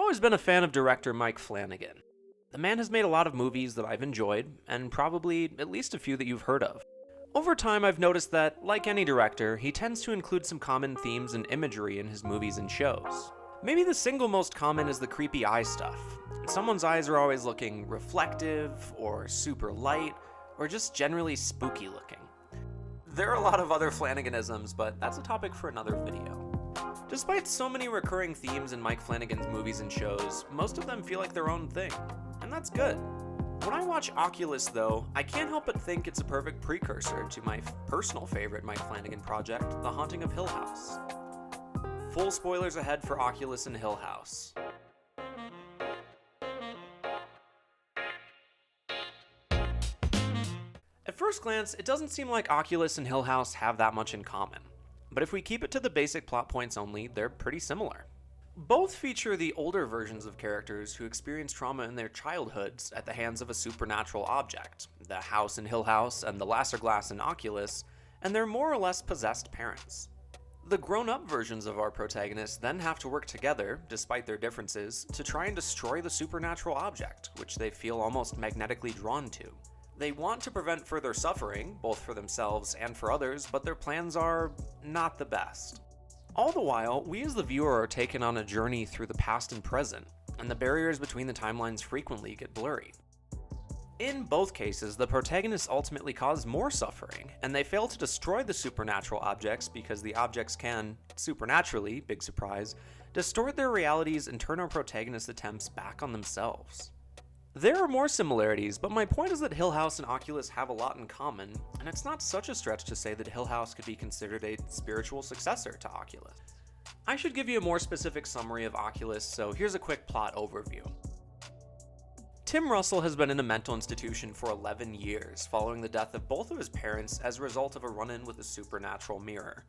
always been a fan of director Mike Flanagan. The man has made a lot of movies that I've enjoyed, and probably at least a few that you've heard of. Over time, I've noticed that, like any director, he tends to include some common themes and imagery in his movies and shows. Maybe the single most common is the creepy eye stuff. Someone's eyes are always looking reflective, or super light, or just generally spooky looking. There are a lot of other Flanaganisms, but that's a topic for another video. Despite so many recurring themes in Mike Flanagan's movies and shows, most of them feel like their own thing, and that's good. When I watch Oculus, though, I can't help but think it's a perfect precursor to my personal favorite Mike Flanagan project, The Haunting of Hill House. Full spoilers ahead for Oculus and Hill House. At first glance, it doesn't seem like Oculus and Hill House have that much in common. But if we keep it to the basic plot points only, they're pretty similar. Both feature the older versions of characters who experience trauma in their childhoods at the hands of a supernatural object, the house in Hill House and the Lasser Glass in Oculus, and their more or less possessed parents. The grown-up versions of our protagonists then have to work together, despite their differences, to try and destroy the supernatural object, which they feel almost magnetically drawn to. They want to prevent further suffering, both for themselves and for others, but their plans are not the best. All the while, we as the viewer are taken on a journey through the past and present, and the barriers between the timelines frequently get blurry. In both cases, the protagonists ultimately cause more suffering, and they fail to destroy the supernatural objects because the objects can, supernaturally, big surprise, distort their realities and turn our protagonist's attempts back on themselves. There are more similarities, but my point is that Hill House and Oculus have a lot in common, and it's not such a stretch to say that Hill House could be considered a spiritual successor to Oculus. I should give you a more specific summary of Oculus, so here's a quick plot overview. Tim Russell has been in a mental institution for 11 years, following the death of both of his parents as a result of a run-in with a supernatural mirror.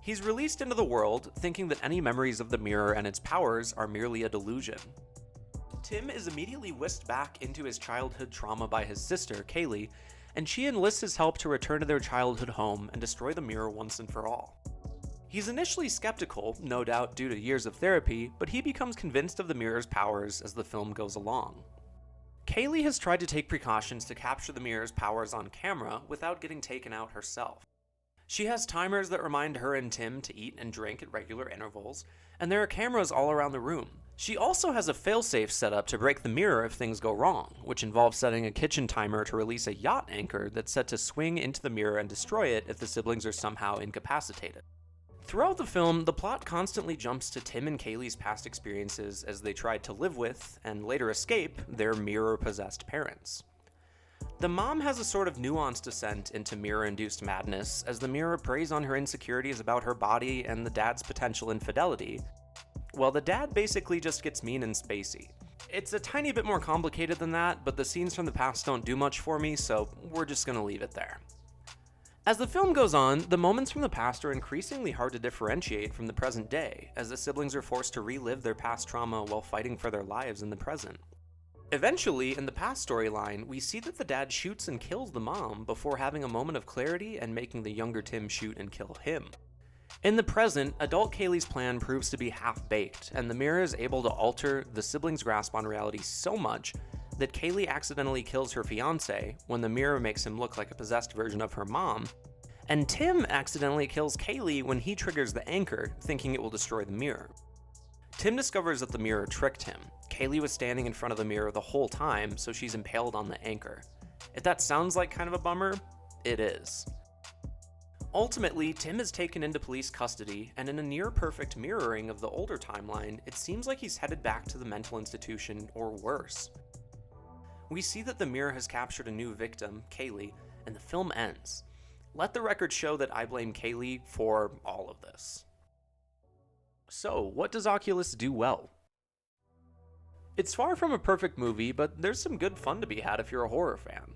He's released into the world, thinking that any memories of the mirror and its powers are merely a delusion. Tim is immediately whisked back into his childhood trauma by his sister, Kaylee, and she enlists his help to return to their childhood home and destroy the mirror once and for all. He's initially skeptical, no doubt due to years of therapy, but he becomes convinced of the mirror's powers as the film goes along. Kaylee has tried to take precautions to capture the mirror's powers on camera without getting taken out herself. She has timers that remind her and Tim to eat and drink at regular intervals, and there are cameras all around the room. She also has a failsafe set up to break the mirror if things go wrong, which involves setting a kitchen timer to release a yacht anchor that's set to swing into the mirror and destroy it if the siblings are somehow incapacitated. Throughout the film, the plot constantly jumps to Tim and Kaylee's past experiences as they tried to live with, and later escape, their mirror-possessed parents. The mom has a sort of nuanced descent into mirror-induced madness, as the mirror preys on her insecurities about her body and the dad's potential infidelity, while the dad basically just gets mean and spacey. It's a tiny bit more complicated than that, but the scenes from the past don't do much for me, so we're just gonna leave it there. As the film goes on, the moments from the past are increasingly hard to differentiate from the present day, as the siblings are forced to relive their past trauma while fighting for their lives in the present. Eventually, in the past storyline, we see that the dad shoots and kills the mom before having a moment of clarity and making the younger Tim shoot and kill him. In the present, adult Kaylee's plan proves to be half-baked, and the mirror is able to alter the siblings' grasp on reality so much that Kaylee accidentally kills her fiancé when the mirror makes him look like a possessed version of her mom, and Tim accidentally kills Kaylee when he triggers the anchor, thinking it will destroy the mirror. Tim discovers that the mirror tricked him. Kaylee was standing in front of the mirror the whole time, so she's impaled on the anchor. If that sounds like kind of a bummer, it is. Ultimately, Tim is taken into police custody, and in a near-perfect mirroring of the older timeline, it seems like he's headed back to the mental institution, or worse. We see that the mirror has captured a new victim, Kaylee, and the film ends. Let the record show that I blame Kaylee for all of this. So, what does Oculus do well? It's far from a perfect movie, but there's some good fun to be had if you're a horror fan.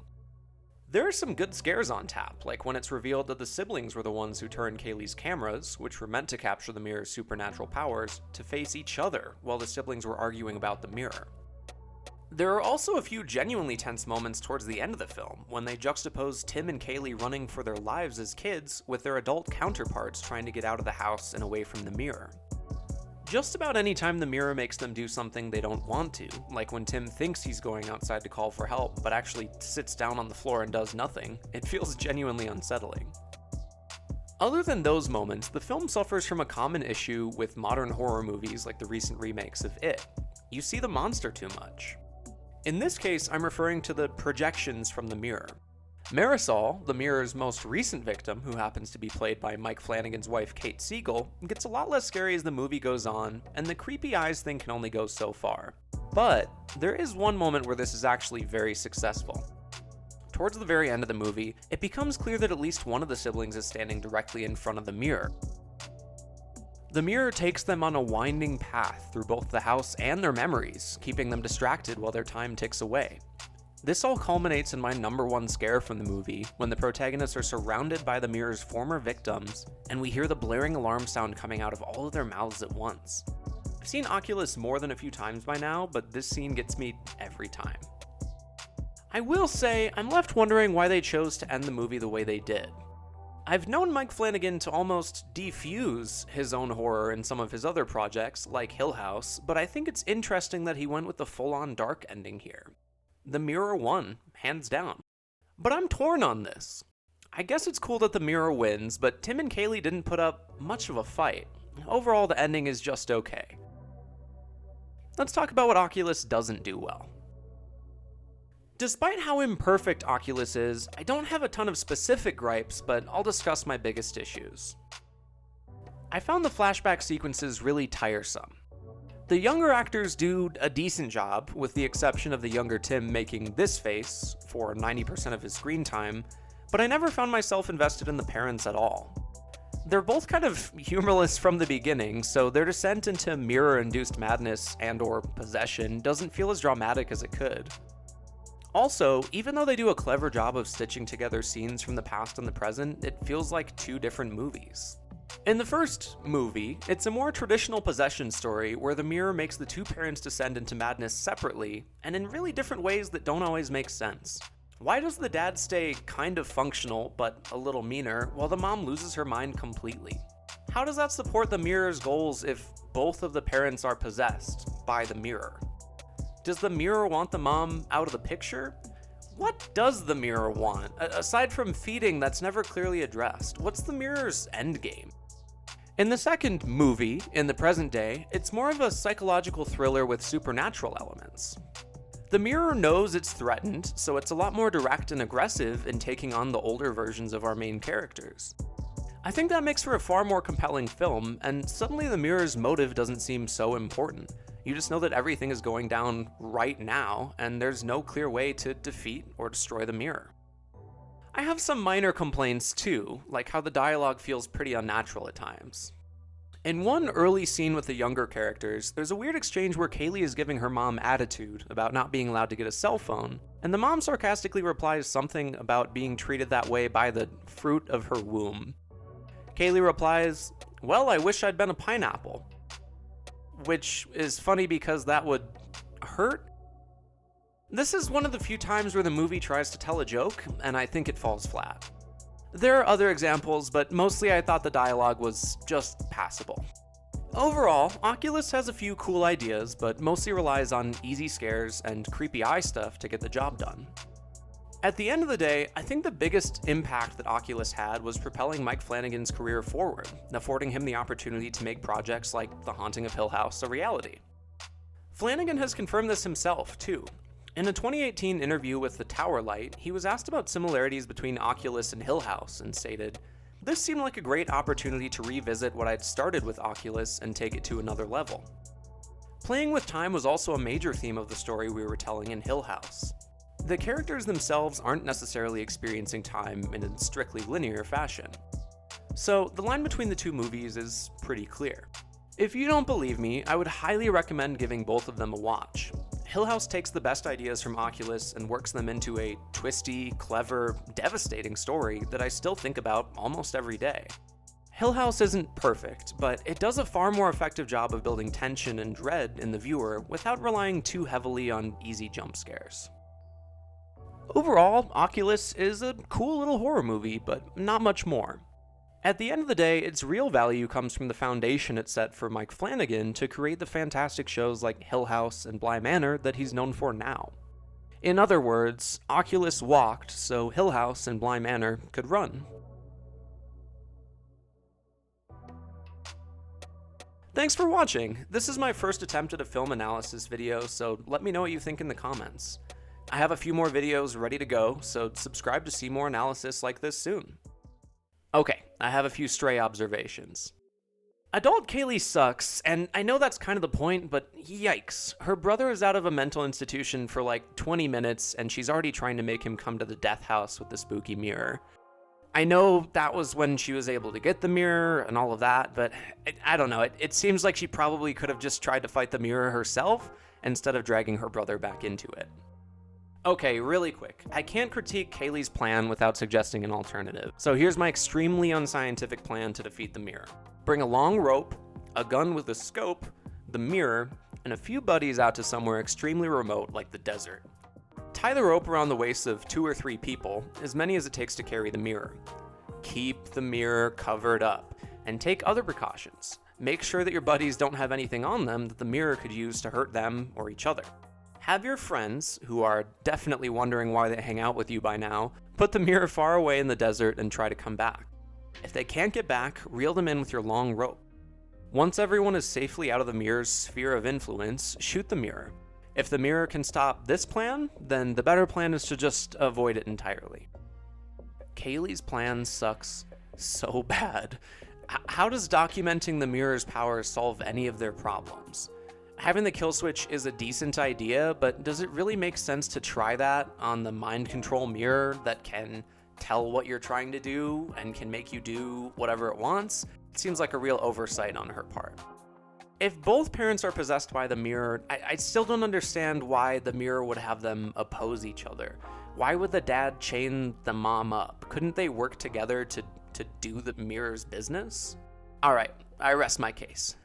There are some good scares on tap, like when it's revealed that the siblings were the ones who turned Kaylee's cameras, which were meant to capture the mirror's supernatural powers, to face each other while the siblings were arguing about the mirror. There are also a few genuinely tense moments towards the end of the film, when they juxtapose Tim and Kaylee running for their lives as kids with their adult counterparts trying to get out of the house and away from the mirror. Just about any time the mirror makes them do something they don't want to, like when Tim thinks he's going outside to call for help, but actually sits down on the floor and does nothing, it feels genuinely unsettling. Other than those moments, the film suffers from a common issue with modern horror movies like the recent remakes of It. You see the monster too much. In this case, I'm referring to the projections from the mirror. Marisol, the mirror's most recent victim, who happens to be played by Mike Flanagan's wife Kate Siegel, gets a lot less scary as the movie goes on, and the creepy eyes thing can only go so far. But there is one moment where this is actually very successful. Towards the very end of the movie, it becomes clear that at least one of the siblings is standing directly in front of the mirror. The mirror takes them on a winding path through both the house and their memories, keeping them distracted while their time ticks away. This all culminates in my number one scare from the movie, when the protagonists are surrounded by the mirror's former victims, and we hear the blaring alarm sound coming out of all of their mouths at once. I've seen Oculus more than a few times by now, but this scene gets me every time. I will say, I'm left wondering why they chose to end the movie the way they did. I've known Mike Flanagan to almost defuse his own horror in some of his other projects, like Hill House, but I think it's interesting that he went with the full-on dark ending here. The mirror won, hands down. But I'm torn on this. I guess it's cool that the mirror wins, but Tim and Kaylee didn't put up much of a fight. Overall, the ending is just okay. Let's talk about what Oculus doesn't do well. Despite how imperfect Oculus is, I don't have a ton of specific gripes, but I'll discuss my biggest issues. I found the flashback sequences really tiresome. The younger actors do a decent job, with the exception of the younger Tim making this face for 90% of his screen time, but I never found myself invested in the parents at all. They're both kind of humorless from the beginning, so their descent into mirror-induced madness and/or possession doesn't feel as dramatic as it could. Also, even though they do a clever job of stitching together scenes from the past and the present, it feels like two different movies. In the first movie, it's a more traditional possession story where the mirror makes the two parents descend into madness separately, and in really different ways that don't always make sense. Why does the dad stay kind of functional, but a little meaner, while the mom loses her mind completely? How does that support the mirror's goals if both of the parents are possessed by the mirror? Does the mirror want the mom out of the picture? What does the mirror want? Aside from feeding, that's never clearly addressed. What's the mirror's endgame? In the second movie, in the present day, it's more of a psychological thriller with supernatural elements. The mirror knows it's threatened, so it's a lot more direct and aggressive in taking on the older versions of our main characters. I think that makes for a far more compelling film, and suddenly the mirror's motive doesn't seem so important. You just know that everything is going down right now, and there's no clear way to defeat or destroy the mirror. I have some minor complaints too, like how the dialogue feels pretty unnatural at times. In one early scene with the younger characters, there's a weird exchange where Kaylee is giving her mom attitude about not being allowed to get a cell phone, and the mom sarcastically replies something about being treated that way by the fruit of her womb. Kaylee replies, "Well, I wish I'd been a pineapple." Which is funny because that would hurt. This is one of the few times where the movie tries to tell a joke, and I think it falls flat. There are other examples, but mostly I thought the dialogue was just passable. Overall, Oculus has a few cool ideas, but mostly relies on easy scares and creepy eye stuff to get the job done. At the end of the day, I think the biggest impact that Oculus had was propelling Mike Flanagan's career forward, affording him the opportunity to make projects like The Haunting of Hill House a reality. Flanagan has confirmed this himself, too. In a 2018 interview with The Tower Light, he was asked about similarities between Oculus and Hill House and stated, "This seemed like a great opportunity to revisit what I'd started with Oculus and take it to another level." Playing with time was also a major theme of the story we were telling in Hill House. The characters themselves aren't necessarily experiencing time in a strictly linear fashion. So the line between the two movies is pretty clear. If you don't believe me, I would highly recommend giving both of them a watch. Hill House takes the best ideas from Oculus and works them into a twisty, clever, devastating story that I still think about almost every day. Hill House isn't perfect, but it does a far more effective job of building tension and dread in the viewer without relying too heavily on easy jump scares. Overall, Oculus is a cool little horror movie, but not much more. At the end of the day, its real value comes from the foundation it set for Mike Flanagan to create the fantastic shows like Hill House and Bly Manor that he's known for now. In other words, Oculus walked so Hill House and Bly Manor could run. Thanks for watching! This is my first attempt at a film analysis video, so let me know what you think in the comments. I have a few more videos ready to go, so subscribe to see more analysis like this soon. Okay, I have a few stray observations. Adult Kaylee sucks, and I know that's kind of the point, but yikes. Her brother is out of a mental institution for like 20 minutes, and she's already trying to make him come to the death house with the spooky mirror. I know that was when she was able to get the mirror and all of that, but I don't know, it seems like she probably could have just tried to fight the mirror herself instead of dragging her brother back into it. Okay, really quick. I can't critique Kaylee's plan without suggesting an alternative. So here's my extremely unscientific plan to defeat the mirror. Bring a long rope, a gun with a scope, the mirror, and a few buddies out to somewhere extremely remote like the desert. Tie the rope around the waists of 2 or 3 people, as many as it takes to carry the mirror. Keep the mirror covered up, and take other precautions. Make sure that your buddies don't have anything on them that the mirror could use to hurt them or each other. Have your friends, who are definitely wondering why they hang out with you by now, put the mirror far away in the desert and try to come back. If they can't get back, reel them in with your long rope. Once everyone is safely out of the mirror's sphere of influence, shoot the mirror. If the mirror can stop this plan, then the better plan is to just avoid it entirely. Kaylee's plan sucks so bad. How does documenting the mirror's power solve any of their problems? Having the kill switch is a decent idea, but does it really make sense to try that on the mind control mirror that can tell what you're trying to do and can make you do whatever it wants? It seems like a real oversight on her part. If both parents are possessed by the mirror, I still don't understand why the mirror would have them oppose each other. Why would the dad chain the mom up? Couldn't they work together to do the mirror's business? Alright, I rest my case.